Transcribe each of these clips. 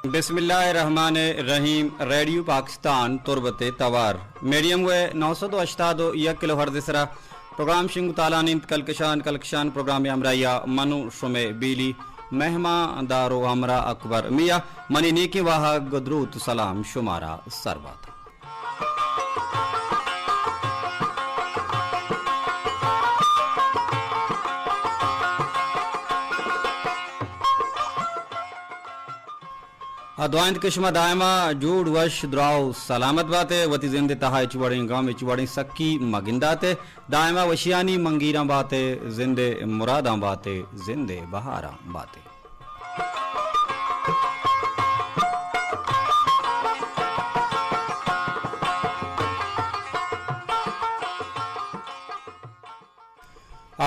बिस्मिल्लाहिर्रहमानिर्रहीम। रेडियो पाकिस्तान तुरबते तवार मीडियम वे 982 kilo hertz इसरा प्रोग्राम शिंग तालानिंत कलकशान प्रोग्राम अमराया मनु शुमे बीली मेहमा दारो हमरा अकबर मिया मनी नेकी वाह गदरूत सलाम शुमारा सरबत दुआइंद किस्म दायमा जूड वश द्राव सलामत बाते वती जिंदे तहा चुवड़ी गांव में चुवड़ी सक्की मगिंदाते दायमा वशियानी मंगीरा बाते जिंदे मुरादा बाते जिंदे बहारा बाते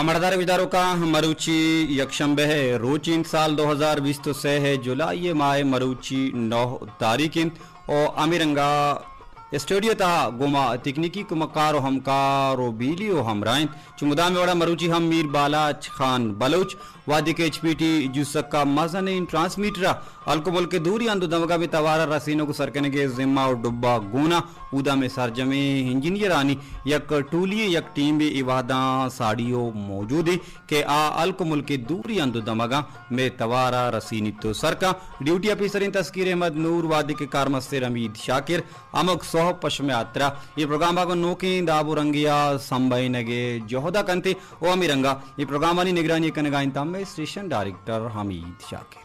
मरदार विदारों का मरुची यकशंबे है रोचिन साल 2020 तो से है जुलाई माह मरुची 9 तारीख और अमीरंगा स्टूडियो ता गुमा तकनीकी कुमकार हमकारो बीलियो हमराइन चुमुदा में वड़ा मरुची हम मीर बालाच खान बलोच वादी के एचपीटी जुसक्का मजन ट्रांसमीटर अल्कोबल के दूरी अंदु दमगा में तवारा रसीनों को सरकने के जिम्मा और डुब्बा गुना उदा में सरजमे इंजीनियर आनी यक टूली यक टीम भी इवादा साड़ियों मौजूद है के आ अल्कोमुल के दूरी अंदु दमगा में तवारा रसीनी तो सरका ड्यूटी ऑफिसर तस्कीर अहमद नूर वादी के कारमस्तर अमीद शाकिर अमक सोह पश्चिम यात्रा ये प्रोग्राम बागो नोके दाबू रंगिया संबई नगे जोहदा कंते ओ अमीरंगा ये प्रोग्राम वाली निगरानी कनगा इंतम में स्टेशन डायरेक्टर हमीद शाकिर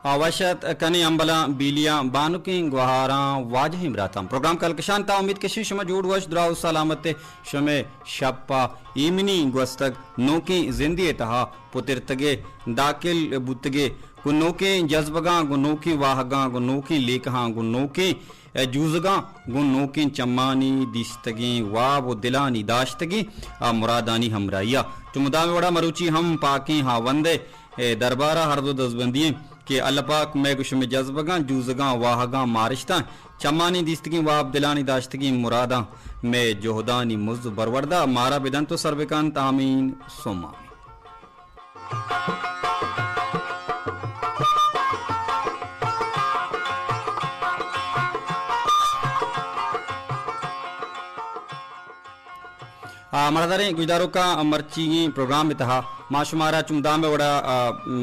आवश्यक कने अंबला बीलिया बानुके गुहारा वाजह इमरातम प्रोग्राम कलकशान ता उम्मीद के शिशम जोड़ वश द्राव सलामत शमे शप्पा इमनी गुस्तक नोके जिंदी तहा पुतिरतगे दाखिल बुतगे गुनोके जज्बगा गुनोके वाहगा गुनोके लेकहा गुनोके जूजगा गुनोके चम्मानी दिस्तगी वाब दिलानी दाश्तगी मुरादानी हमराइया चुमुदा में बड़ा मरुची हम पाकी हाँ वंदे दरबारा हरदो दसबंदी के अल्लापाक मैं कुछ में जज्बगा जूजगा वाहगा मारिश्ता चम्मानी दिस्तगी वाब दिलानी दाश्तगी मुरादा में जोहदानी मुज बरवरदा मारा बिदन तो सर्विकान तामीन सोमा मरदारे गुजारों का मर्ची प्रोग्राम में तहा माशुमारा चुमदा में वड़ा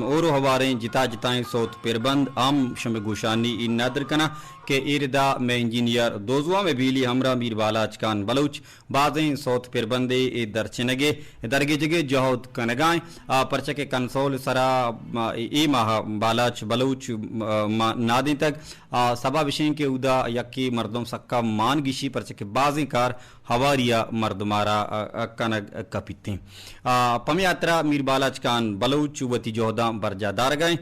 और हवारे जिता जिताएं सोत पिरबंद आम शमे गुशानी इन नादर कना के इरदा में इंजीनियर दोजुआ में बीली हमरा मीर बालाच कान बलूच बाजें सोत पिरबंदे ए दरचनगे दरगे जगे जहोद कनगाएं परचे के कंसोल सरा ए माह बालाच बलूच नादी तक सभा विषय के उदा यक्की मर्दों सक्का मान गिशी परचे के बाजें कार हवारिया मर्दमारा कनग कपिते पम यात्रा मीर बालाच कान बलूच वती जोहदा बरजादार गए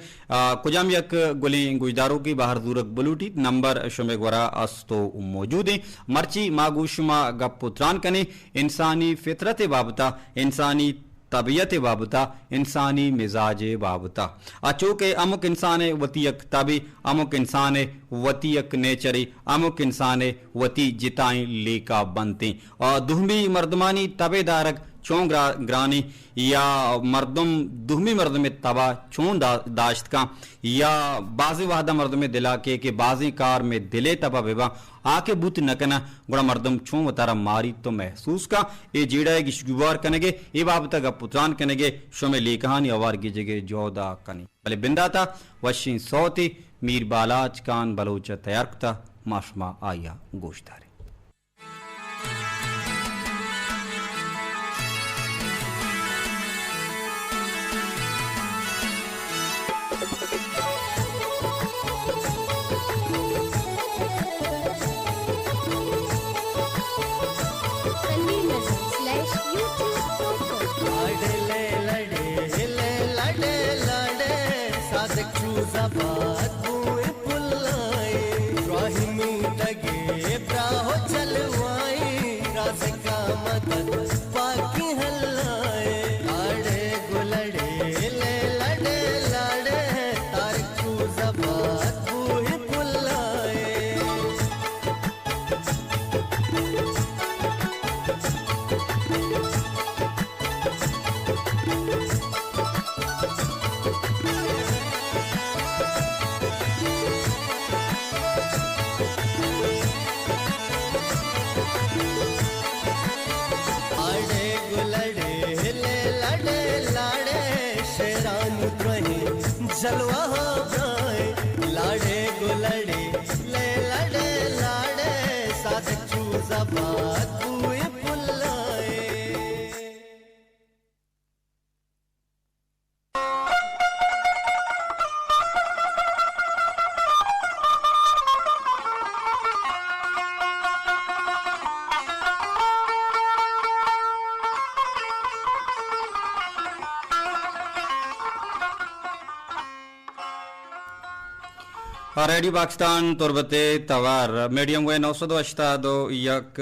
कुजाम यक गुले गुजदारों की बाहर दूरक बलूटी नंबर शुमे गोरा अस्तो मौजूद है मर्ची मागुशमा गपुत्रान कने इंसानी फितरत बाबता इंसानी तबीयत बाबता इंसानी मिजाज बाबता अचूके अमुक इंसान वतीयक तबी अमुक इंसान वतीयक नेचरी अमुक इंसान वती जिताई लेका बनते और दुहमी मर्दमानी तबेदारक चों ग्रानी या मर्दम दुहमी मर्द में तबा चों दाश्त का या बाजी वाहदा मर्द में दिला के बाजी कार में दिले तबा बेबा आके बुत नकना गुड़ा मर्दम चों वतारा मारी तो महसूस का ये जेड़ा गिशगुवार कनेगे ये बाबता का पुत्रान कनेगे शो में लेकहानी अवार की जगह जोदा कनी भले बिंदा था वशी सौती मीर बालाच कान बलोच तैयार था माशमा आया गोश्तारे जलवा हो जाए लाड़े गुलड़े ले लड़े लाड़े साथ चूजा बात हुए पुल्लाए रेडियो पाकिस्तान तुरबते तवार मीडियम वे 982 यक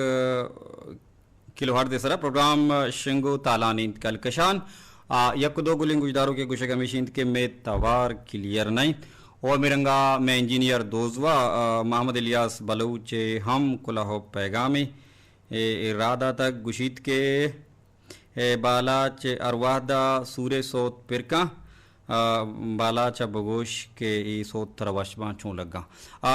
किलो हर देसरा प्रोग्राम शिंगो तालानी कल कशान यक दो गुलिंग गुजदारों के गुशे कमीशिंद के में तवार क्लियर नहीं और मिरंगा में इंजीनियर दोजवा मोहम्मद इलियास बलूच हम कुलाहो पैगामी इरादा तक गुशीत के बालाच अरवादा सूरे सोत पिरका बाला चा बगोश के ई सोत तरवशमा चूं लगा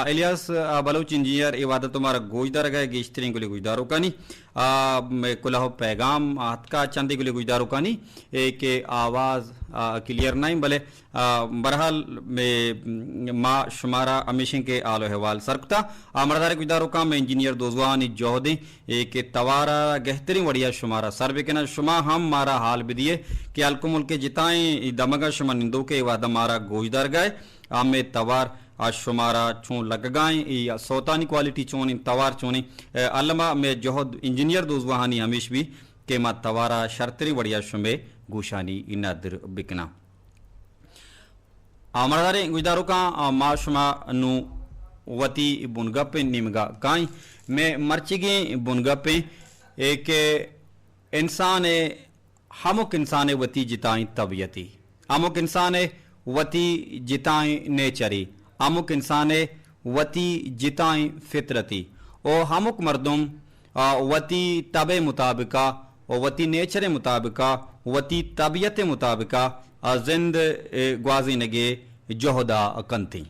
इलियास बलूच इंजीनियर इबादत तुम्हारा गोजदार गए गेश्तरी गुली गुजदारों का नहीं कुलाहो पैगाम का चंदी गुली गुजदारों का नहीं के आवाज़ क्लियर नहीं भले बहरहाल में माँ शुमारा अमीशिंग के आलो हवाल सरकता मरदार गुजदारों का में इंजीनियर दोजवानी जोहदे के तवारा गहतरी वड़िया शुमारा सर्वे के ना शुमा हम मारा हाल भी दिए कि अलकुमुल के जिताएं दमगा शुमा निंदो के वादा मारा गोजदार गए आमे तवार आज शुमारा चूं लग गए या सोतानी क्वालिटी चोनी तवार चोनी अल्लामा में जोहद इंजीनियर दोजवानी हमेश भी के मा तवारा शर्तरी वड़िया शुमे गुशानी इनादर बिकना मरदारे गुजदारों का माशमा नु वती बुनगपे निमगा काई में मर्चिगे बुनगपे एक इंसान हमक इंसान वती जिताई तबियती अमुक इंसान वती जिताई नेचरी अमुक इंसान वती जिताई फितरती और हमक मर्दुम वती तबे मुताबिका और वती नेचर मुताबिका वती तबियत मुताबिका जिंद ग्वाजी नगे जोहदा कंती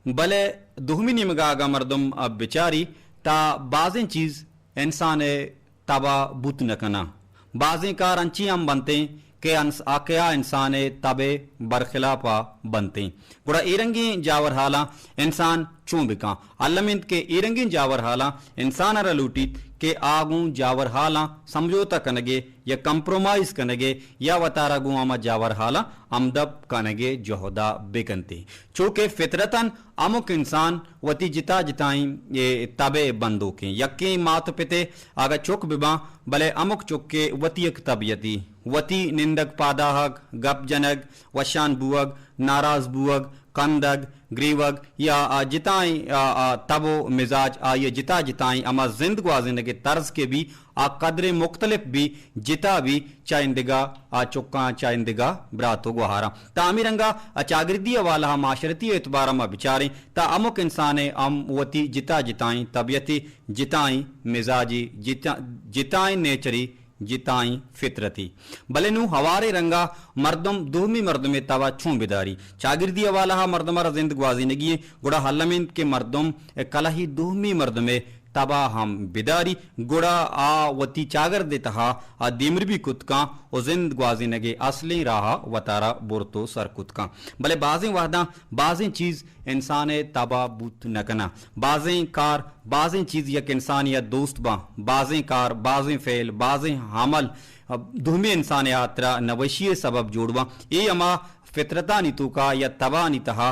भले दुहमी निमगा मर्दुम बेचारी ता बाजें चीज इंसान तबा बुत न कना बाजें कार अंची हम बनते के आकया इंसान तबे बरखिलाफा बनते गुड़ा ईरंगी जावर हाला इंसान चूं बिका अल्लमिंद के ईरंगी जावर हाला इंसान अरा लूटीत के आगू जावर हाला समझौता कनगे या कंप्रोमाइज कनगे या वतारा गुआमा जावर हाला अमदब कनगे जोहदा बेकनते चूंकि फितरतन अमुक इंसान वती जिता जिताई ये तबे बंदो के यक्के मात पिते आगा चुक बिबा भले अमुक चुक के वतीयक तबियती वती निंदक पादाहक गप जनक वशान बुअग नाराज बुअग कंदग ग्रीवग या जिताई तबो मिजाज ये जिता जिताई अमा जिंद ग्वाजिन के तर्ज के भी कदरे मुख्तलिफ भी जिता भी चाइंदिगा चुक्का चाइंदिगा ब्रातो गुहारा तामीरंगा चागरिदी वाला माशरती एतबार में बिचारें ता अमुक इंसान अम वती जिता जिताई तबियती जिताई मिजाजी जिताई नेचरी जिताई फितरती भले नु हवारे रंगा मर्दम दूमी मर्दमे तवा छूं बिदारी चागिरदी वाला मर्दमरा जिंद ग्वाजी नगी गुड़ा हल्लमिन के मर्दम कलही दूमी मर्दमे तबा हम बिदारी गुड़ा वती चागर देता दिमर भी कुतका और जिंद ग्वाजी नगे असली राह वतारा बुरतो सर कुतका भले बाजें वादा बाजें चीज इंसान तबा बुत नकना बाजें कार बाजें चीज यक इंसान या दोस्त बाजें कार बाजें फेल बाजें हमल दुहमी इंसान यात्रा नवशी सबब जोड़वा ये अमा फितरता नीतु का या तबा नीतहा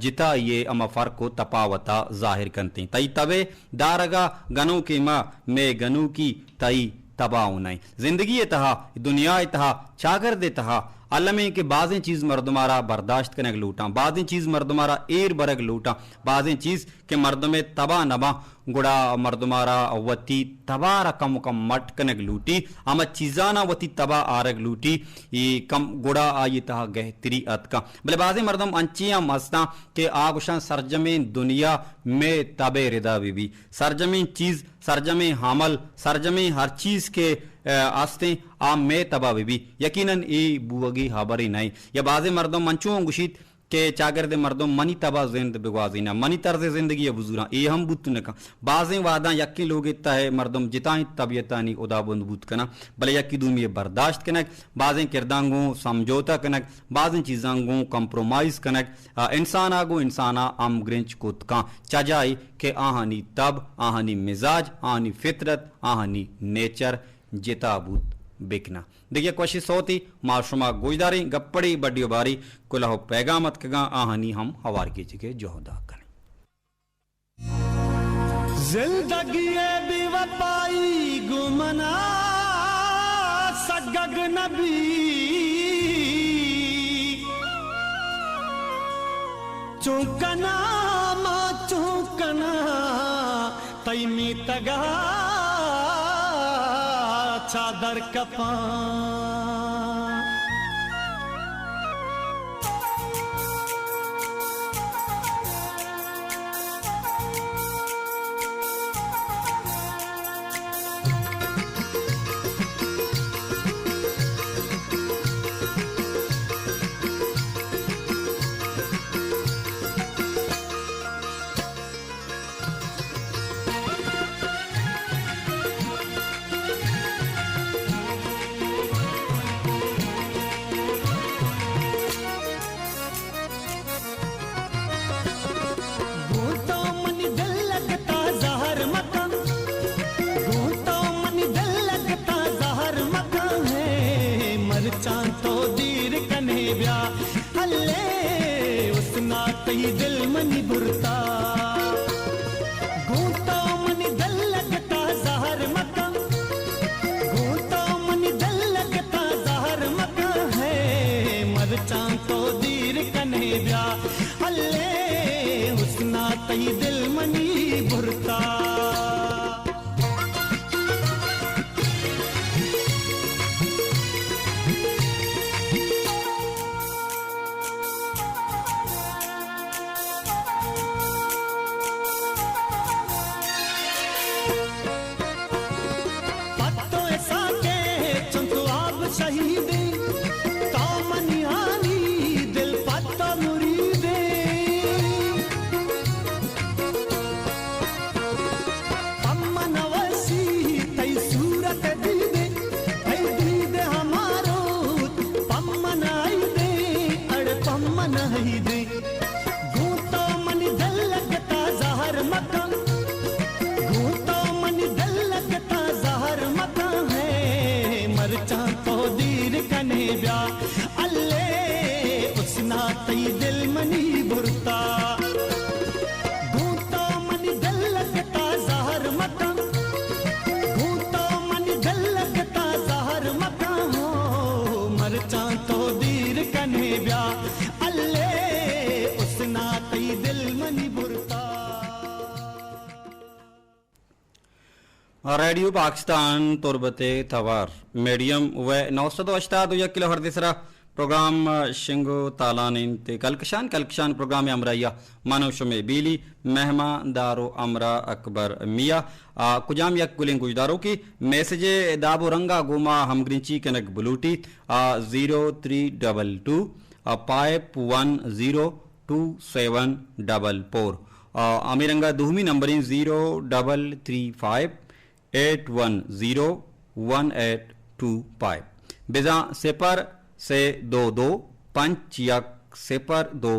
जिता ये अमा फर्क को तपावता जाहिर करते तई तबे दारगा गनों के माँ में गनू की तई तबाऊ नहीं जिंदगी तहा दुनिया तहा चागर दे तहा अल्लमे के बाजें चीज मर्दमारा बर्दाश्त करने लूटा बाजें चीज मर्दमारा एर बरग लूटा बाजें चीज के मर्द में तबा नबा गुड़ा मर्दमारा वती तबारा कम कम मट कनक लूटी अमा चीजाना वती तबा आरग लूटी ये कम गुड़ा आई तहा गहतरी अतका भले बाजे मर्दम अंचिया मस्ता के आगुशान सरजमीन दुनिया में तबे रिदा बीबी सरजमीन चीज सरजमी हामल सरजमी हर चीज के आस्ते आम में तबा बीबी यकीनन ई बुवगी हाबरी नहीं या बाजे मर्दम मंचुओं गुशीत के चागरदे मर्दों मनी तबा जिंद बिगवाजीना मनी तर्ज जिंदगी बुजुरा ए हम बुत न का बाजें वादा यक्की लोग इतना है मर्दम जिताई तबियतानी उदा बंद बुत कना भले यक्की दूम ये बर्दाश्त कनक बाजें किरदांगों समझौता कनक बाजें चीज़ांगों कंप्रोमाइज कनक इंसान आगो इंसाना आम ग्रिंच कुतका चजाई के आहानी तब आहानी मिजाज आहानी फितरत आहानी नेचर जिताबूत बिकना देखिए कोशिश होती माशुमा गुजदारी गप्पड़ी बड्डी बारी कुलाहो पैगामत कगा आहानी हम हवार की जगह जोहदा करें जिंदगी बेवफाई गुमना सगग नबी चौकना मा चौकना तैमी तगा चादर कपा दिल मनी बुरता गूंतो मनी दिल लगता जहर मका गूंतो मनी दिल लगता जहर मका है मरचा तो दीर कन्हे ब्या हल्ले हुस्ना तई दिल मनी बुरता शहीदे तामनियानी दिल पत्ता मुरीदे अम्मन वसी तई सूरत दीदे हमारो पम्मन आई दे अड़ पम्मन आई दे गूंतो मनी दिल लगता जहर मका गूंतो मनी दिल लगता जहर मका है मरचा कने ब्या अल्ले उसना तई दिल मनी बुरता गूंतो मनी दिल लगता जहर मका गूंतो मनी दिल लगता जहर मका हो मरचा तो दीर कने ब्या अल्ले उसना तई दिल मनी बुरता रेडियो पाकिस्तान तुरबते तवार मीडियम व 982 किलो हर्दिसरा प्रोग्राम शिंगो तालानिन ते कलकशान प्रोग्राम अमराइया मानव शमे बीली मेहमा दारो अमरा अकबर मिया कुजाम यक गुलिंग गुजदारों की मैसेजे दाबो रंगा गोमा हमग्रिंची कनक बुलूटी 0322 5102744 अमीरंगा दुहमी नंबरिंग 0335 8101825 बिजा सेपर से 22 पंच यक सेपर 2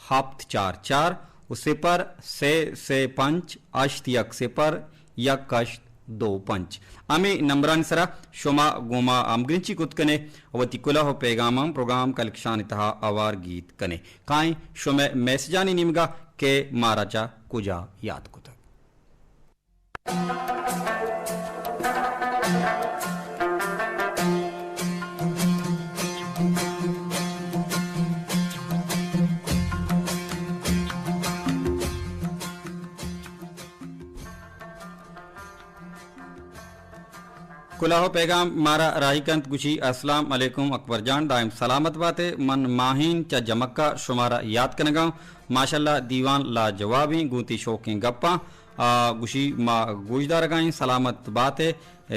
हफ्त 44 सेपर से पंच अश्त यक सेपर यक अश्त 2 पंच आमी नंबरान सरा शोमा गोमा आमग्रिंची कुतकने अवती कुला हो पैगाम प्रोग्राम कलक्षान इतहा आवार गीत कने काई शोमे मैसेजानी निमगा के माराचा कुजा याद कुता कुलाहो पैगाम मारा राहिकंत गुशी अस्सलाम अलैकुम अकबर जान दाइम सलामत बाते मन माहीन चा जमक्का शुमारा याद कनगा माशाल्लाह दीवान ला जवाबी गूती शौकीन गप्पा गुशी मा गुजदार गाई सलामत बाते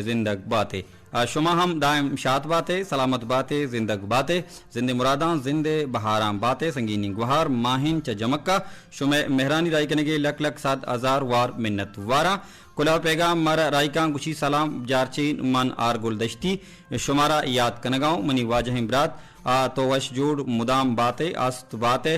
जिंदग बाते शुमा हम दायम शात बातें सलामत बातें जिंदग बातें जिंदे मुरादां जिंदे बहारां बातें संगीनी गुहार माहिन च जमक्का शुमे मेहरानी राय कनेगे लक लक 7,000 वार मिन्नत वारा कुला पैगाम मर रायका गुशी सलाम जारचीन मन आर गुलदश्ती शुमारा याद कनगांव मनी वाजह ब्रात तो वश जोड़ मुदाम बातें अस्त बातें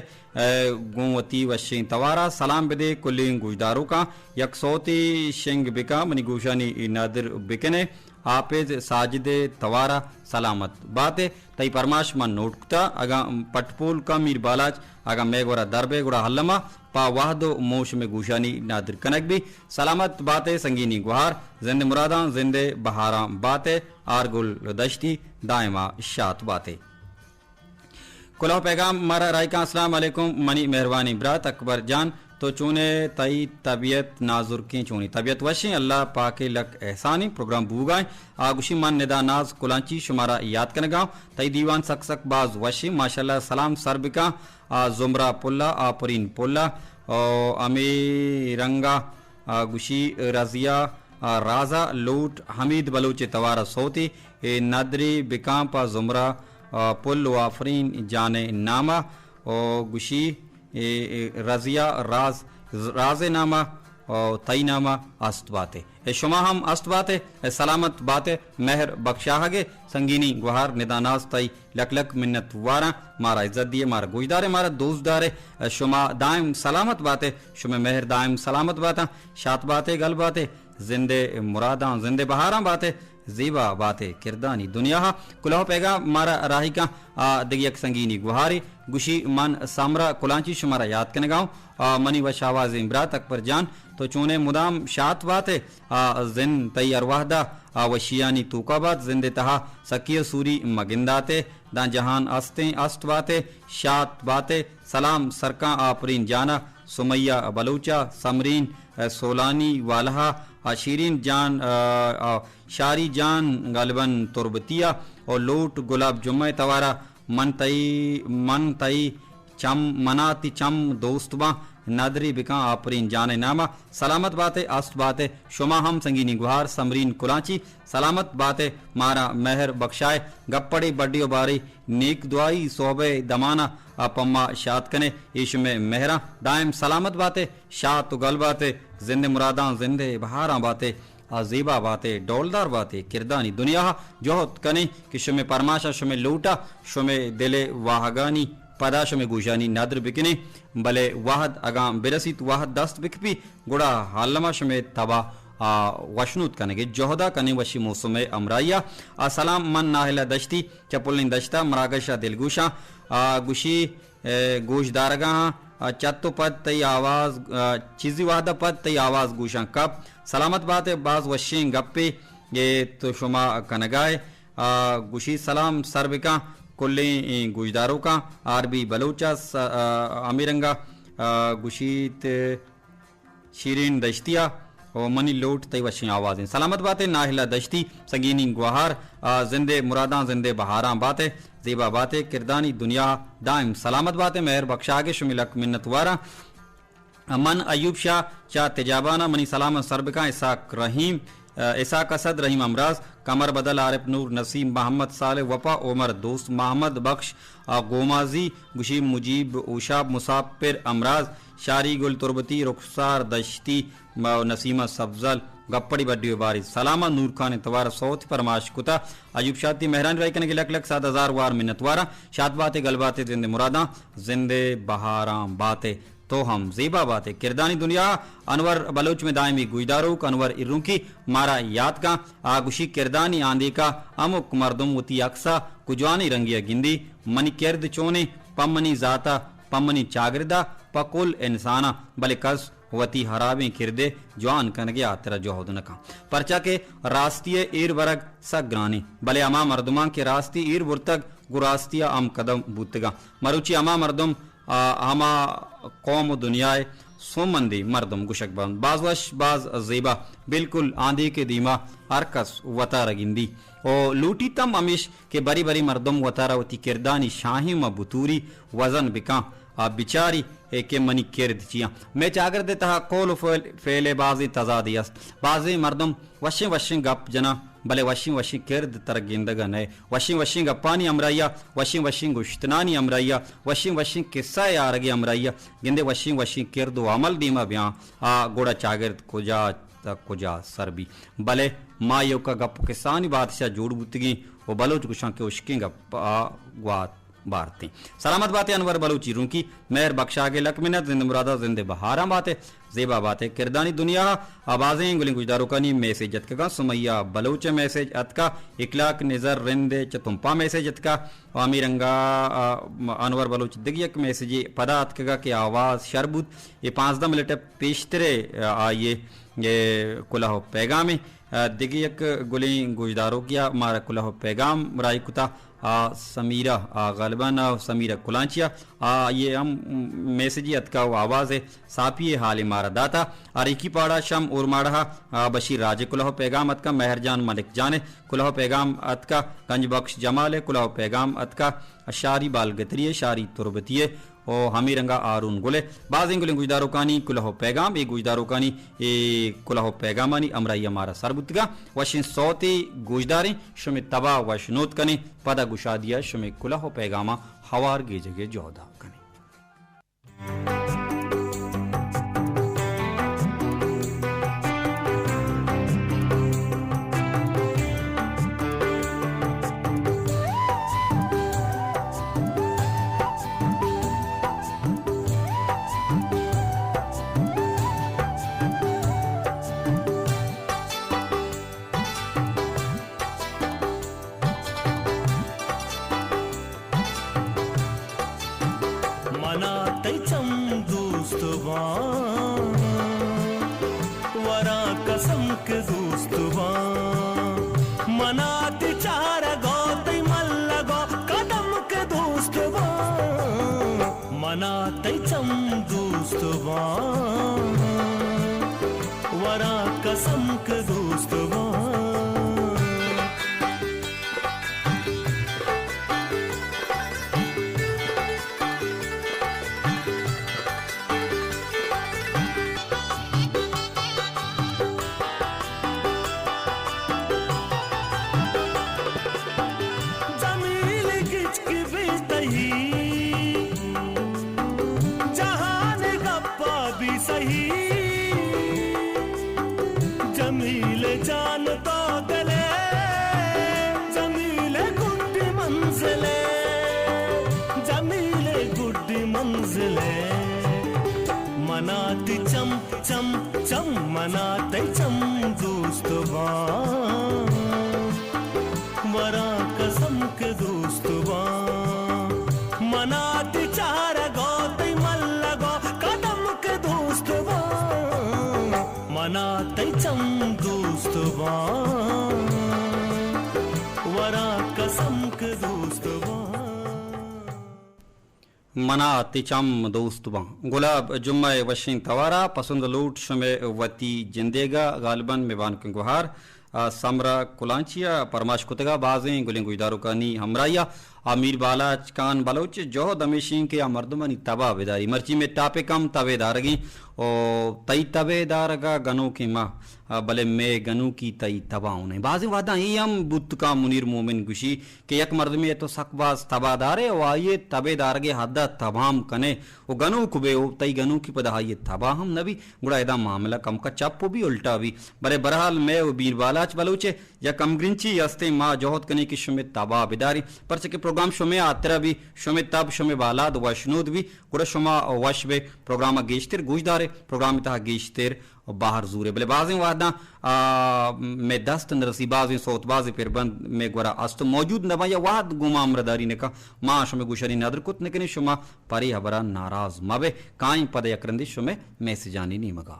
गुवती वशी तवारा सलाम बिदे कुलिंग गुजदारों का यकसौती शिंग बिका मनी गुशानी नादिर बिकने आपेज साजिदे तवारा सलामत बातें तई परमाश मन नोटता अगा पटपोल का मीर बालाज अगा मेगोरा दरबे गुड़ा हल्लमा पा वाहदो मोश में गुशानी नादिर कनक भी सलामत बातें संगीनी गुहार जिंदे मुरादा जिंदे बहारा बातें आरगुल दश्ती दायमा शात बातें कुलाह पैगाम मारा रायका अस्सलाम वालेकुम मनी मेहरबानी ब्रात अकबर जान तो चूने तई तबीयत नाजुर की चूनी तबीयत वशी अल्लाह पाके लक एहसानी प्रोग्राम बूगाए आगुशी मन निदा नाज कुलांची शुमारा याद कन गाँव तई दीवान सक सक बाज वशी माशाल्लाह सलाम सरबिका जुमरा पुल्ला आपुरीन पुल्ला अमीरंगा गुशी रजिया राजा लूट हमीद बलूच तवारा सोती नदरी बिकाम पा जुमरा पुल वाफरीन जाने नामा और गुशी रजिया राज नामा और तई नामा अस्त बातें शुमा हम अस्त बातें सलामत बातें मेहर बख्शाहगे संगीनी गुहार निदानाज तई लक लक मिन्नत वारा मारा इज्जत दिए मारा गुजदारे मारा दोस्तदारे शुमा दायम सलामत बातें शुमे मेहर दायम सलामत बातें शात बातें गल बातें जिंदे मुरादा जिंदे बहारा बातें जीबा बातें किरदानी दुनिया कुलाह पैगा मारा राही का दिग्यक संगीनी गुहारी गुशी मन सामरा कुलांची शुमारा याद कन गाँव मनी व शाहवाज इमरात अकबर जान तो चूने मुदाम शात बातें जिन तई अरवाहदा वशियानी तूकाबात जिंदे तहा सकिय सूरी मगिंदाते दा जहान अस्ते अस्त बातें शात बातें सलाम सरका आफरीन जाना सुमैया बलूचा समरीन सोलानी वालहा शीरीन जान शारी जान गालिबन तुरबतिया और लोट गुलाब जुम्मे तवारा मन तई चम मनाती चम दोस्तबा नादरी बिका आफरीन जाने नामा सलामत बातें अस्त बातें शुमा हम संगीनी गुहार समरीन कुलांची सलामत बातें मारा मेहर बख्शाए गप्पड़ी बड्डियो बारी नेक दुआई सोबे दमाना पम्मा शात कने ईश में मेहरा दायम सलामत बातें शात गल बातें जिंदे मुरादा जिंदे बहारा बातें अजीबा बातें डोलदार बातें किरदानी दुनिया जोहत कने कि शुमे परमाशा शुमे लूटा शुमे दिले वाहगानी पदा शुमे गुशानी नादर बिकने भले वाहद अगाम बिरसित वाहद दस्त बिकपी गुड़ा हालमा शुमे तबा वशनुत कनेगे जोहदा कने वशी मौसम अमराइया असलाम मन नाहिला दश्ती चपुलिन दश्ता मरागशा दिलगुशा गुशी गोशदारगा चत्तो पद तई आवाज चीजी वाहदा पद तई आवाज गुशा कप सलामत बातें बाज वशी गप्पे ये तो शुमा कनगाए गुशी सलाम सरबिका कुल्ले गुजदारों का आरबी बलूचा अमीरंगा गुशीत शीरीन दश्तिया और मनी लोट तई वशी आवाज़ें सलामत बातें नाहिला दश्ती संगीनी गुहार जिंदे मुरादा जिंदे बहारा बातें ज़ीबा बातें किरदानी दुनिया दायम सलामत बातें मेहर बख्शागे शुमिलक मिन्नत वारा मन अयूब शाह चा तेजाबाना मनी सलामत सरबिका इसाक रहीम इसाक असद रहीम अमराज कमर बदल आरिफ नूर नसीम मोहम्मद साले वफा उमर दोस्त मोहम्मद बख्श गोमाजी गुशीब मुजीब उशाब मुसाफिर अमराज शारी गुल तुरबती रुखसार दश्ती नसीमा सब्जल गप्पड़ी बड्डी बारी सलामा नूर खान तवार सौत परमाश कुता अयूब शाती मेहरान राय कने लक लक 7,000 वार मिन्नत वारा शात बातें गल बातें जिंदे मुरादा जिंदे बहारा बातें तो हम ज़ीबा बातें किरदानी दुनिया अनवर बलोच में दायमी गुजदारूक अनवर इरुकी मारा याद का आगुशी किरदानी आंधी का अमुक मरदुम वती अक्सा कुजवानी रंगिया गिंदी मनी किरद चोने पमनी जाता पमनी चागरदा पकुल इंसाना बले कस वती हराबे किरदे जवान कन गया तेरा जोहद नका परचा के रास्तीय ईर वर्ग सग्रानी भले अमा मर्दुमा के रास्ती ईर बुर्तक गुरास्तिया अम कदम बूतगा मरुची अमा मर्दुम आमा कौम दुनियाए सोमंदी मर्दम गुशक बंद बाजवश बाज ज़ीबा बिल्कुल आंधी के दीमा अरकस वता रगिंदी ओ लूटी तम अमिश के बरी बरी मर्दम वतारा वती किरदानी शाही म बुतूरी वजन बिका बिचारी के मनी किरद चिया मैं चागर देता कौल फेले बाजी तजादी अस्त बाजी मर्दम वशे वशे गप जना बले वशिंग वशिंग किर्द तर गिंदगन है वशिंग वशिंग अप्पानी अमराइया वशिंग वशिंग उश्तनानी अमराइया वशिंग वशिंग किस्सा यारगे अमराइया गिंदे वशिंग वशिंग किर्द अमल दीमा ब्यां गोड़ा चागिर्द कुजा सरबी बले माँ यो का गप किसानी बादशाह जोड़ बुतगी वो बलोच गुशा के उश्किंग ग्वात भारती सलामत बातें अनवर बलूची रूकी मेहर बख्शा के लक मिनत जिंद मुरादा जिंदे बहारा बातें जेबा बातें किरदानी दुनिया आवाजें गुलिंग गुजदारों का नी मैसेज अतका सुमैया बलूच मैसेज अतका इकलाक निजर रिंदे चतुम्पा मैसेज अतका आमिरंगा अनवर बलूच दिग्यक मैसेज पदा अतका के आवाज शरबुत ये 5-10 मिनट पेशतरे आइए ये कुलाहो पैगाम दिग्यक गुलिंग गुजदारों किया मारा कुलाहो पैगाम रायकुता समीरा गलबन समीरा कुलांचिया ये हम मैसेजी अतका आवाज़ है साफी हाल मारा दाता अरिकी पाड़ा शम उर्माड़ा बशीर राजे कुलाह पैगाम अतका मेहरजान मलिक जाने कुलाह पैगाम अतका गंज बख्श जमाल कुलाह पैगाम अतका शारी बाल गतरिये शारी तुरबतिये ओ हमी रंगा आरून गुले बाज़ गुले गुजदारों कानी कुलाह पैगाम ए गुजदारों कानी ए कुलाह पैगामानी अमराई हमारा सरबुतगा वशिन सौती गुजदारी शुमे तबा वशनोत कने पदा गुशादिया शुमे कुलाह पैगामा हवार गे जगे जोदा कने वरा कसम के दोस्तवा मनाती चार गौते मल्ला गो कदम के दोस्तवा मनाते चम दोस्तवा वरा कसम के दोस्तवा मनाती चम चम चम मनाते चम दोस्तवा वरा कसम के दोस्तवा मनाती चार गौते मल्ला गो कदम के दोस्तवा मनाते चम दोस्तवा वरा कसम के दोस्तवा मना तिचम दोस्तबा गुलाब जुम्मा वशिंग तवारा पसंद लूट शुमे वती जिंदेगा गालबन मेबान के गुहार समरा कुलांचिया परमाश कुतगा बाजें गुलिंग गुजदारों का नी हमराइया अमीर बाला कान बलोच जो दमेशिंग के मर्दमनी तबा बेदारी मर्ची में टापे कम तबेदारगी और तई तबेदारगा गनों की माँ भले मैं गनू की तई तबाऊ नहीं बाजी वादा ही हम बुत का मुनीर मोमिन गुशी के यक मर्द में तो सकबाज तबादारे और आइए तबेदार के हद्दा तबाम कने वो गनू कुबे वो तई गनू की पदा ये तबा हम नबी गुड़ा एदा मामला कम का चप्पो भी उल्टा भी बरे बरहाल मैं वो बीर बालाच बलूचे या कम ग्रिंची यस्ते माँ जोहत कने की शुमे तबा बेदारी पर से के प्रोग्राम शुमे आतरा भी शुमे तब शुमे बालाद वशनूद भी गुड़ा शुमा वश बे प्रोग्राम गेश्तिर गुजदारे प्रोग्राम तहा गेश्तिर और बाहर जूरे बले बाजें वादा में दस्त नरसी बाजें सोत बाजें फिर बंद में गुरा अस्त मौजूद नबा या वाद गुमा अमरदारी ने का माँ शुमे गुशरी नदर कुत ने कने शुमा परी हबरा नाराज मबे काई पद यक्रंदी शुमे मैसेजानी नी मगा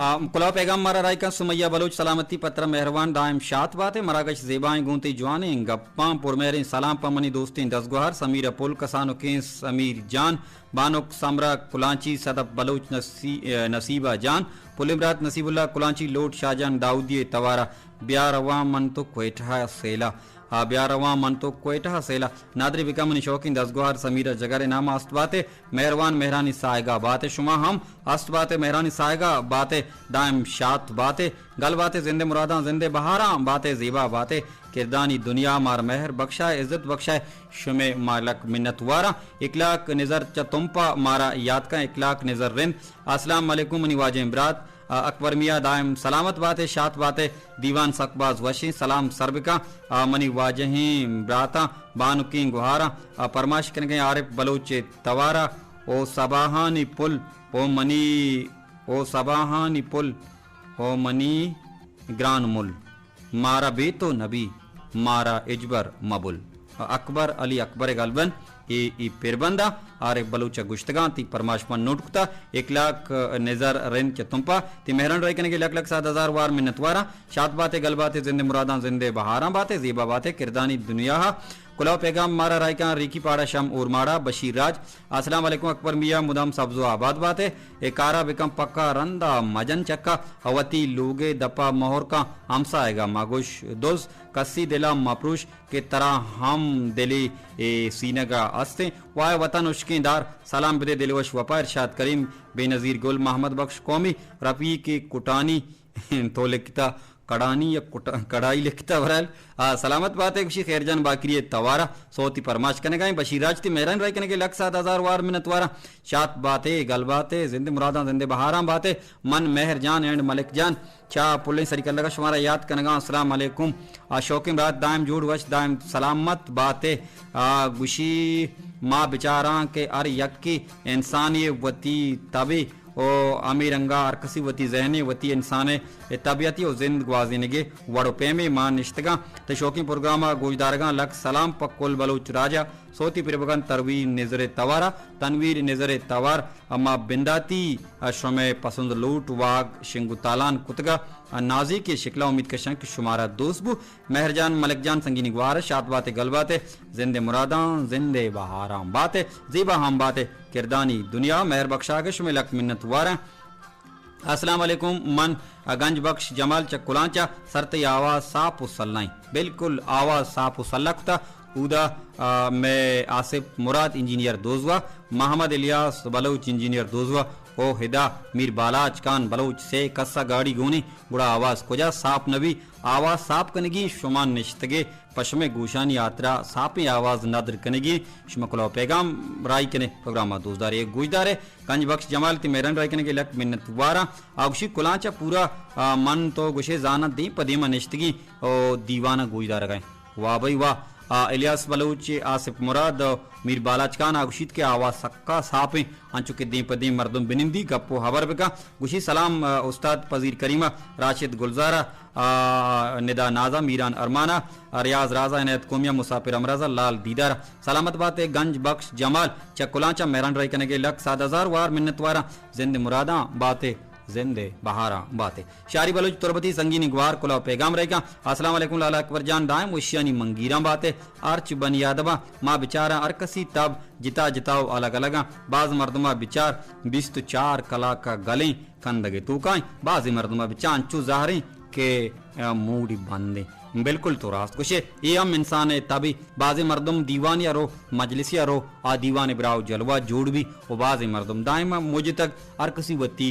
कुला पैगाम मारा राय का सुमैया बलोच सलामती पत्र मेहरबान दायम शात बात है मरागश जेबाएं गूंती जुआने गप्पा पुरमेरें सलाम पमनी दोस्ती दसगुहार समीर पुल कसानो के समीर जान बानुक समरा कुलांची सदब बलोच नसीबा जान पुलिमरात नसीबुल्ला कुलांची लोट शाहजान दाऊदिये तवारा ब्यार अवाम मन तो क्वेठा सेला ब्यारवा मन तो कोयटा सेला नादरी बिकम शौकीन दसगोहर समीरा जगरे नाम अस्त बाते मेहरबान मेहरानी सायगा बाते शुमा हम अस्त बाते मेहरानी सायगा बाते दायम शात बाते गल बाते जिंदे मुरादा जिंदे बहारा बाते जीबा बाते किरदानी दुनिया मार मेहर बख्शाए इज्जत बख्शाए शुमे मालक मिन्नत वारा इकलाक नजर चतुम्पा मारा याद का इकलाक नजर रिन अस्सलाम वालेकुम निवाज इमरात अकबर मियाँ दायम सलामत बातें शात बातें दीवान सकबाज वशी सलाम सरबिका मनी वाजही ब्राता बानुकी गुहारा परमाश कन आरिफ बलोच तवारा ओ सबाहानी पुल ओ मनी ओ सबाहानी पुल ओ मनी ग्रान मुल मारा बेतो नबी मारा इजबर मबुल अकबर अली अकबर गलबन ई पेरबंदा आरे बलूचा गुश्तगा ती परमाशमा नोटकुता 1 लाख नजर रेन के तुमपा ती मेहरन रह के 1,07,000 वार मिन्नतवारा शात बातें गल बातें जिंदे मुरादा जिंदे बहारा बातें जीबा बातें किरदानी दुनिया कुलाव पैगाम मारा रायका रिकी पाड़ा शम उर्माड़ा बशीर राज अस्सलाम वालेकुम अकबर मियाँ मुदाम सब्जो आबाद बातें एकारा बिकम पक्का रंदा मजन चक्का अवती लोगे दपा मोहर का हमसा आएगा मागुश दोस्त कस्सी दिला मपरूश के तरह हम दिली सीनगा अस्ते वाय वतन उश्किंदार सलाम बिदे दिलवश वफा इरशाद करीम बेनज़ीर गुल मोहम्मद बख्श कौमी रफ़ी के कुटानी तो लिखता कड़ानी या कड़ाई लिखता भरल सलामत बात है खुशी खैरजान बाकरी तवारा सोती परमाश कने गए बशीराज ती मेहरन राय कने के 1,07,000 वार मिनतवारा शात बातें गल बातें जिंदे मुरादा जिंदे बहारा बातें मन मेहर जान एंड मलिक जान चा पुल्ले सरिकल लगा शुमारा याद कनगा अस्सलाम वालेकुम शौकीन रात दायम जूड़ वश दायम सलामत बातें गुशी माँ बेचारा के अर यक्की इंसानी वती तभी ओ अमीर अंगा अरकसी वती जहनी वती इंसान तबियती और जिंद ग्वाजिनगे वड़ो पेमे मां निश्तगा तो शौकी प्रोग्राम गोजदारगा लक सलाम पक्कोल बलूच राजा सोती पिरबगन तरवीर नजर तवारा तनवीर नजर तवार अम्मा बिंदाती अश्रमे पसंद लूट वाग शिंगु तालान कुतगा नाजी के शिकला उम्मीद के शंक शुमारा दोस्तबू मेहरजान मलिकजान संगीनी ग्वार शात बातें गल बातें जिंदे मुरादा जिंदे बहाराम बातें जीबा हम बातें किरदानी दुनिया मेहर बख्शा के शुमे लक मिन्नत वारा अस्सलाम वालेकुम मन गंज बख्श जमाल चकुलांचा सरते आवाज साफ उसल्लाई बिल्कुल आवाज साफ उसल्लकता उदा मैं आसिफ मुराद इंजीनियर दोजवा मोहम्मद इलियास बलोच इंजीनियर दोजवा ओ हिदा मीर बालाच कान बलोच से कस्सा गाड़ी गोनी गुड़ा आवाज कोजा साफ नबी आवाज साफ कनगी शुमान निश्तगे पश्मे गोशानी यात्रा सापे आवाज नादर कनगी शुमकुला पैगाम राय कने प्रोग्राम दोजदार एक गुजदार गंज बख्श जमाल ती मेरन राय कने के लक मिन्नत वारा आगशी कुलांचा पूरा मन तो गुशे जाना दी पदीमा निश्तगी ओ दीवाना गुजदार गए वाह भाई वाह इलियास बलूच आसिफ मुराद मीर बालाच खान आगुशीत के आवाज सक्का सापे अंचु के दी पदी मर्दम बिनिंदी गप्पो हबर बेका गुशी सलाम उस्ताद पजीर करीमा राशिद गुलजारा निदा नाजा मीरान अरमाना रियाज राजा इनायत कोमिया मुसाफिर अमराजा लाल दीदार सलामत बातें गंज बख्श जमाल चकुलांचा मेहरान राय कने के 1,07,000 वार मिन्नतवारा जिंद मुरादा बातें जिंदे बहारा बातें शारी बलोच तुरबती संगीनी ग्वार कुलाव पैगाम रहेगा अस्सलाम वालेकुम लाला अकबर जान दायम उशियानी मंगीरा बातें अर्च बन यादवा माँ बिचारा अरकसी तब जिता जिताओ अलग अलग बाज मर्दमा बिचार बिस्त 4 कला का गले कंदगे तू काई बाजी मर्दमा बिचान चू जाहरी के मूडी बंदे बिल्कुल तो रास्त कुछ ये हम इंसान है तभी बाजे मर्दम दीवान रो मजलिस रो आ दीवान ब्राव जलवा जोड़ भी वो बाजे मर्दम दायमा मुझे तक अरकसी वती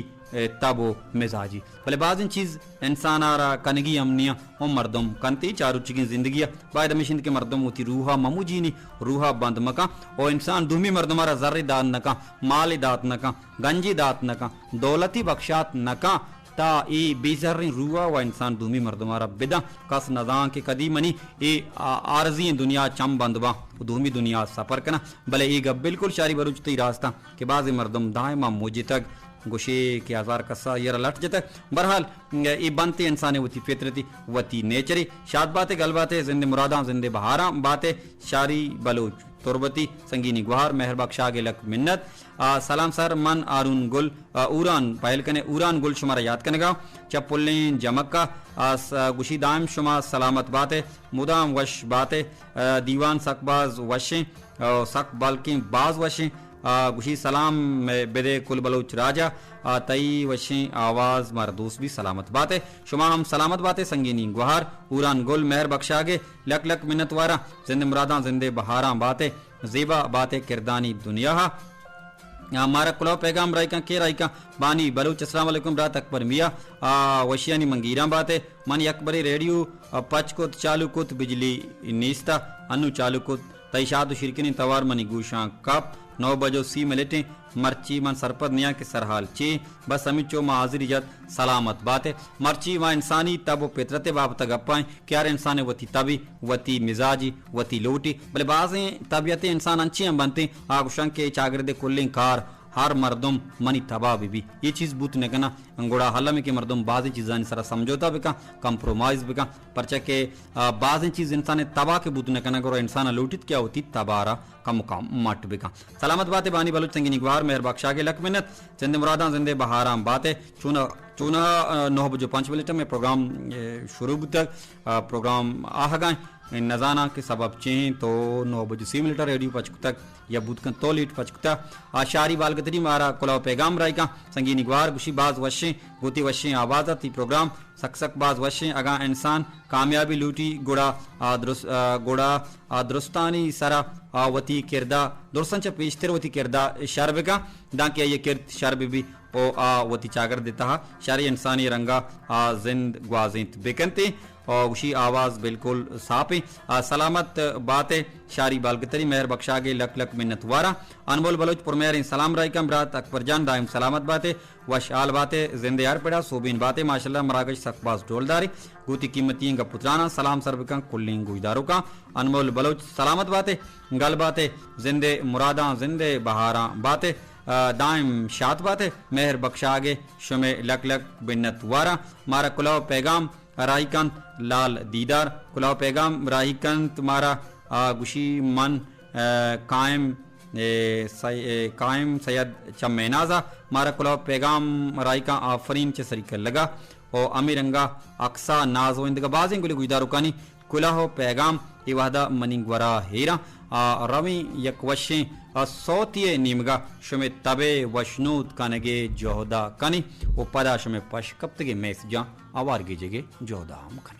तबो मिजाजी भले बाज़ चीज़ इंसान आ रहा कनगी अमनिया वो मर्दम कंती चारू चिकी जिंदगी बायद मिशिंद के मर्दम होती रूहा ममुजीनी रूहा बंद मका और इंसान दुमी मर्दमारा जर्री दात नका माली दात नका गंजी दात नका दौलती बख्शात नका ता ई बेजर्री रूहा व इंसान दुमी मर्दमारा बिदा कस नजा के कदी मनी ए आरजी दुनिया चम बंदवा दुमी दुनिया सफर कना भले ई गब बिल्कुल शारी बरुचती रास्ता के बाज़ मर्दम दायमा मुझे तक गुशे के आजार कस्सा ये लट जता बहरहाल ये बनते इंसान वती फितरती वती नेचरी शाद बातें गल बातें जिंदे मुरादा जिंदे बहारा बातें शारी बलोच तुरबती संगीनी गुहार मेहर बख्शा के लक मिन्नत सलाम सर मन आरून गुल उरान पहल कने उरान गुल शुमारा याद कने गाँव चपुल्ले जमक्का गुशी दाम शुमा सलामत बातें मुदाम वश बातें दीवान सकबाज वशें सक बल्कि बाज वशें गुशी सलाम बेदे कुल बलोच राजा तई वशी आवाज मारा दोस्त भी सलामत बात है शुमा हम सलामत बातें संगीनी गुहार पूरान गुल मेहर बख्शागे लक लक मिन्नत वारा जिंदे मुरादा जिंदे बहारा बातें ज़ेबा बातें किरदानी दुनिया हमारा कुलाव पैगाम रायका के रायका बानी बलूच अस्सलाम वालेकुम रात अकबर मिया वशियानी मंगीरा बातें मानी अकबरी रेडियो पचकुत चालू कुत बिजली नीस्ता अनु चालू कुत तैशाद शिरकिनी तवार मनी गुशा कप 9 बजो सी मिलेटे मर्ची मन सरपद निया के सरहाल चे बस अमी चो माजिर इजत सलामत बातें मर्ची व इंसानी तब फितरत बाप तक अपाएं क्या इंसान वती तभी वती मिजाजी वती लोटी भले बाज़ें तबीयतें इंसान अच्छी बनते आगुशं के चागरदे कुल्लिंग कार हर मर्दम मनी तबाह भी ये चीज़ बूत ने कना अंगोड़ा हल्ला में के मर्दम बाज़ी चीज़ां सरा समझौता बिका कंप्रोमाइज बिका परचा के बाज़ी चीज़ इंसान तबाह के बूत ने कना करो इंसान लूटित क्या होती तबारा का मुकाम मट बिका सलामत बातें बानी बलूच संगी निगवार मेहर बख्शा के लक मिन्नत जिंदे मुरादा जिंदे बहाराम बातें चुना 9 बजे 5 मिनट में प्रोग्राम शुरू तक प्रोग्राम आह गए नजाना के सबब चें तो 9 बजे 3 मिनट रेडियो पचक तक या बुदकन तो लीट पचकता आशारी बालगतरी मारा कुलाव पैगाम रायका संगी निगवार गुशी बाज वशे गोती वशे आवाज़ती प्रोग्राम सक्सक बाज वशे अगा इंसान कामयाबी लूटी गोड़ा दुरुस्तानी सरा वती किरदा दुरुस्तन च पेशतर वती किरदा शर्ब का दांके ये किरद शर्ब भी ओ वती चागर देता हा शारी इंसानी रंगा जिंद ग्वाजिंत बेकनते और उसी आवाज़ बिल्कुल साफ है सलामत बातें शारी बालगतरी मेहर बख्शागे लक लक मिन्नत वारा अनमोल बलोच पुरमेर सलाम रायकम रात अकबर जान दाइम सलामत बातें वशाल बातें जिंदे यार पड़ा सोबिन बातें माशाल्लाह मरागश सकबाज ढोलदारी गुती कीमती का पुत्राना सलाम सरबका कुल्लिंग गुजदारों का अनमोल बलोच सलामत बातें गल बातें जिंदे मुरादा जिंदे बहारा बातें दाइम शात बातें मेहर बख्शागे शुमे लक लक बिन्नत वारा मारा कुलाव पैगाम राहिकंत लाल दीदार कुलाव पैगाम राहिकंत तुम्हारा गुशी मन कायम सैयद चमेनाजा मारा कुलाव पैगाम राहिका आफरीन चे सरीकर लगा और अमीरंगा अक्सा नाजो इंदगा बाजें गुली गुजदारो कानी कुलाहो पैगाम इवादा मनिंग वरा हेरा रवि यकवशे सौतिये निमगा शुमे तबे वशनूत कानगे जोहदा कनी वो पदा शुमे पश कप्तगे मैस जा आवार गिजेगे जोहदा मुखनी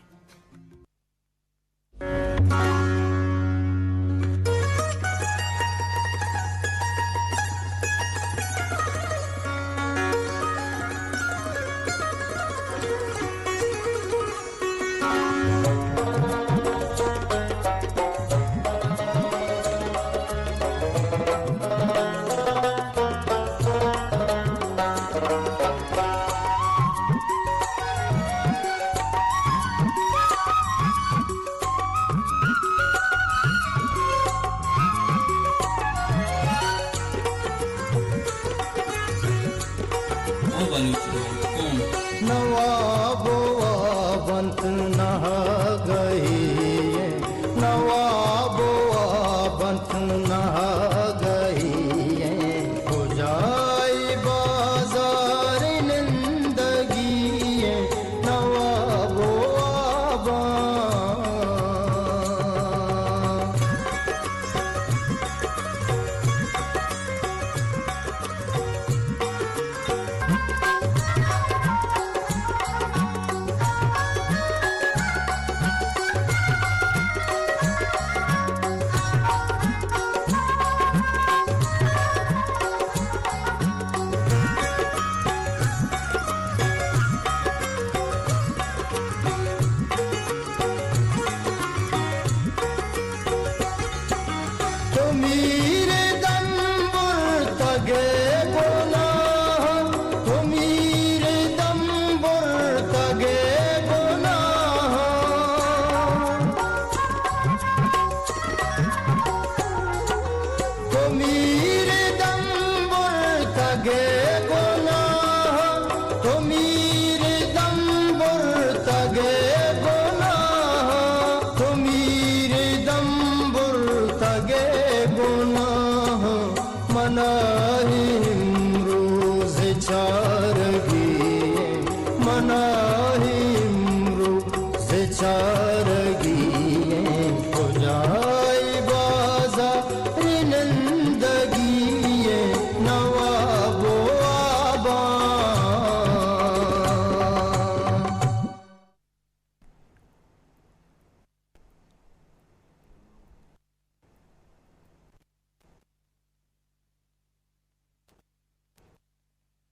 हो जाए बाज़ार नंदगी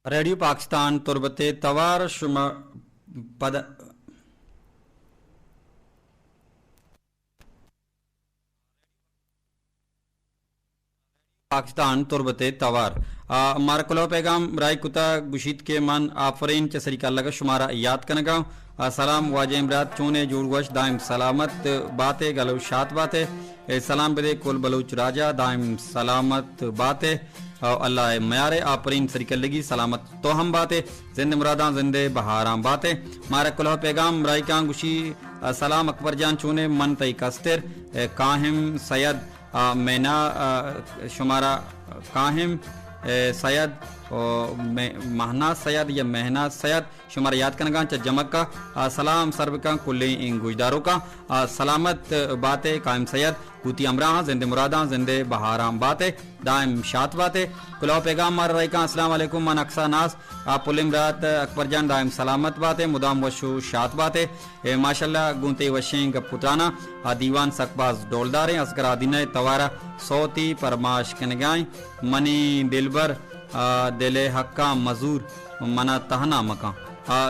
रेडियो पाकिस्तान तुरबते तवार शुमा पद पाकिस्तान तुरबते तवार मारकुलो पैगाम राय कुता गुशीत के मन आफरीन च सरीका लगा शुमारा याद कनगा सलाम वाजे इमरात चूने जोड़वश दाइम सलामत बाते गलो शात बाते सलाम बदे कुल बलूच राजा दाइम सलामत बाते अल्लाह मयारे आफरीन सरीका लगी सलामत तो हम बाते जिंद मुरादा जिंदे बहाराम बाते मारा कुलो पैगाम राय का गुशी सलाम अकबर जान चूने मन तई कस्तर काहिम सैयद मैना शुमारा काहिम सैयद महना सैयद या महना सैयद शुमारा याद कनगा च जमक का सलाम सर्व का कुल्ले गुजदारों का सलामत बातें कायम सैयद कूती अमरा जिंदे मुरादा जिंदे बहाराम बातें दाइम शात बातें कुलाव पैगाम मार रही का अस्सलाम वालेकुम मन अक्सा नास पुलिम रात अकबर जान दाइम सलामत बातें मुदाम वशु शात बातें माशाल्लाह गुंते वशिंग पुत्राना दीवान सकबाज डोलदारे असगर आदिन तवारा सौती परमाश कनगाई मनी दिलबर दिले हक्का मजूर मना तहना मका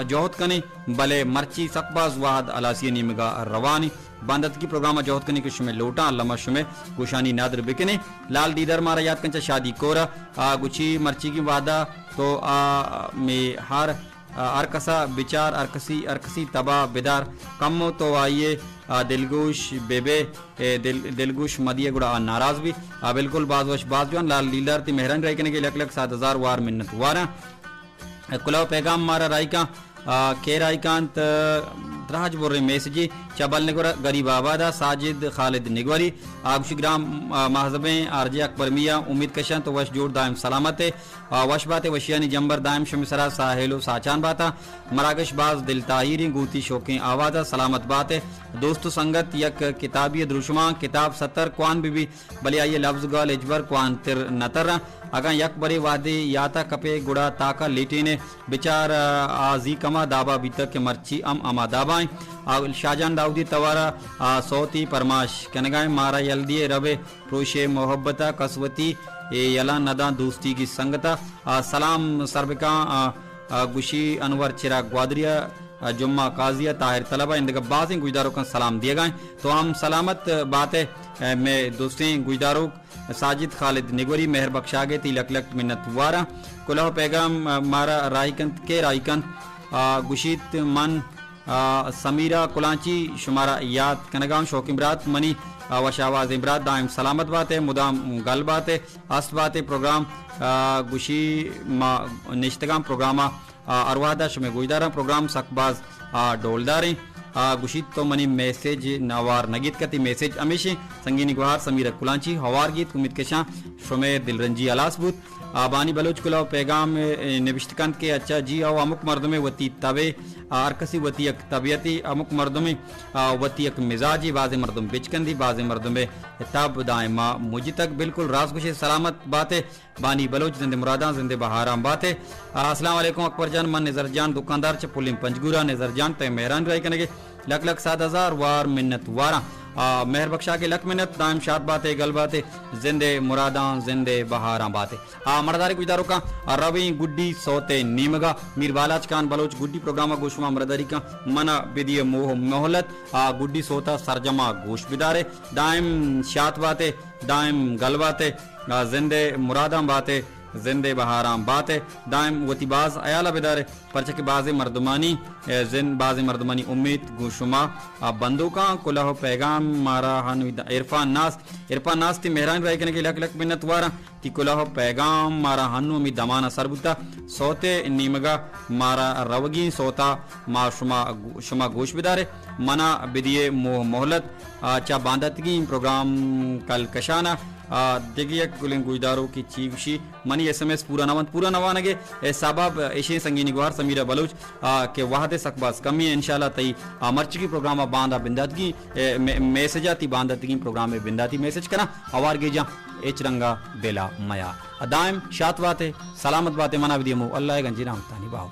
जोहत कने भले मर्ची सकबाज वाहद अलासी निमगा रवानी बांदत की प्रोग्राम जोहत कने के शुमे लोटा अल्लामा शुमे गुशानी नादर बिकने लाल दीदर मारा याद कंचा शादी कोरा गुची मर्ची की वादा तो में हार अरकसा विचार अरकसी तबा बिदार कम तो आइए दिलगुश बेबे दिलगुश मदिया गुड़ा नाराज भी बिल्कुल बाजवश बाजवान लाल लीलर ती मेहरान राय कने के लक लक 7,000 वार मिन्नत वारा कुलाव पैगाम मारा राय का के रायकांत राज बोर्रे मैसेजी चबल निगोरा गरीब आबादा साजिद खालिद निगवरी आगुशी ग्राम महजबे आरजे अकबर मिया उम्मीद कशन तो वश जोड़ दायम सलामत वश बाते वशियानी जंबर दायम शमिसरा साहेलो साचान बाता मरागश बाज दिल ताहिरी गूती शोकें आवादा सलामत बाते दोस्त संगत यक किताबी द्रुशमा किताब 70 क्वान बीबी बले आइए लफ्ज गल इजबर क्वान तिर नतर अगा यक बरे वादे याता कपे गुड़ा ताका लेटीने बिचार आजी कमा दाबा बीतक के मर्ची अमा दाबाएं शाहजान दाऊदी तवारा सौती परमाश कनगाए मारा यल्दिए रबे प्रोशे मोहब्बता कसवती यला नदा दोस्ती की संगता सलाम सरबिका गुशी अनवर चिराग ग्वादरिया जुम्मा काजिया ताहिर तलबा इन बाज़ गुजदारों का सलाम दिए गए तो हम सलामत बातें में दोस्तें गुजदारों साजिद खालिद निगोरी मेहर बख्शागे तिलक लक मिन्नत वारा कुलाह पैगाम मारा रायकंत के रायकंत गुशीत मन समीरा कुलांची शुमारा याद कनगाम शौक इमरात मनी वशावाज इमरात दाइम सलामत बातें मुदाम गल बातें अस्त बातें प्रोग्राम गुशी निश्तगाम प्रोग्राम अरवादा शुमे गुजदारा प्रोग्राम सकबाज डोलदारें गुशीत तो मनी मैसेज नवार नगीत कती मैसेज अमीशी संगीनी गुहार समीरा कुलांची हवार गीत उम्मीद के शाह शुमे दिलरंजी अलासबूत बानी बलोच कुलाव पैगाम निविष्टकंत के अच्छा जी आओ अमुक मर्द में वती तवे आरकसी वती एक तबियती अमुक मर्द में वती एक मिजाजी बाज़ मर्दम बिचकंदी बाज़ मर्द में तब दायमा मुझी तक बिल्कुल राजगुशे सलामत बातें बानी बलोच जिंदे मुरादा जिंदे बहाराम बातें अस्सलाम वालेकुम अकबर जान मन नजर जान दुकानदार च पुलिम पंजगुरा नजर जान ते मेहरान राय कने लक लक 7,000 वार मिन्नत वारा मेहर बख्शा के लक मिन्नत दाइम शाद बातें गल बातें जिंदे मुरादा जिंदे बहारा बातें मरदारी गुजदारों का रवि गुड्डी सोते नीमगा मीर बालाच खान बलोच गुड्डी प्रोग्राम गोशमा मरदारी का मना बिदिय मोह मोहलत गुड्डी सोता सरजमा गोश बिदारे दाइम शात बातें दाइम गल बातें जिंदे मुरादा बातें जिंदे बहाराम बातें दाइम वतीबाज अयाला बिदारे परचे के बाज़ मर्दमानी जिन बाज़ मर्दमानी उम्मीद गुशुमा बंदूका कुलाह पैगाम मारा हन इरफान नास ती मेहरान राय कने के लक लक मिन्नत वारा ती कुलाह पैगाम मारा हनु मी दमाना सरबुता सोते नीमगा मारा रवगी सोता मा शुमा गोश बिदारे मना बिदिए मोह मोहलत चा बांदतगी प्रोग्राम कल कशाना देखिए कुलिंग गुजदारों की चीवशी मनी SMS पूरा नवानगे साबाब एशे संगीनी गुहार समीरा बलूच के वाहदे सकबास कमी इंशाल्लाह तई मर्ची की प्रोग्राम बांदा बिंदातगी मैसेजाती बांदतगी प्रोग्राम में बिंदाती मैसेज करा अवार गेजा एच रंगा बेला मया दाइम शात बातें सलामत बातें मना विदियमो अल्लाह गंजीरा हमतानी बाव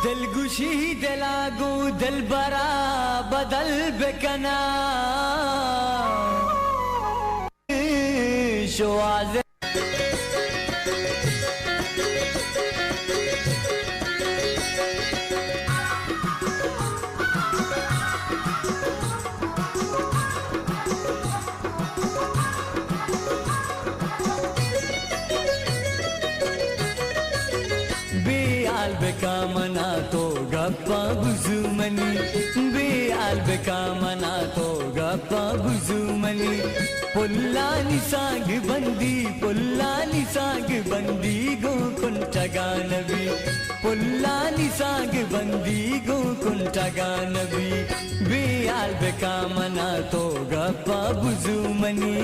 दिलगुशी दिलागू दिल बरा बदल बेकना शोआज बेकामना तो गप्पा गुजुमनी बेआल बेकामना तो गप्पा गुजुमनी पुल्लानी साग बंदी गो कुंटगानबी पुल्लानी साग बंदी गो कुंटगानबी बेआल बेकामना तो गप्पा गुजुमनी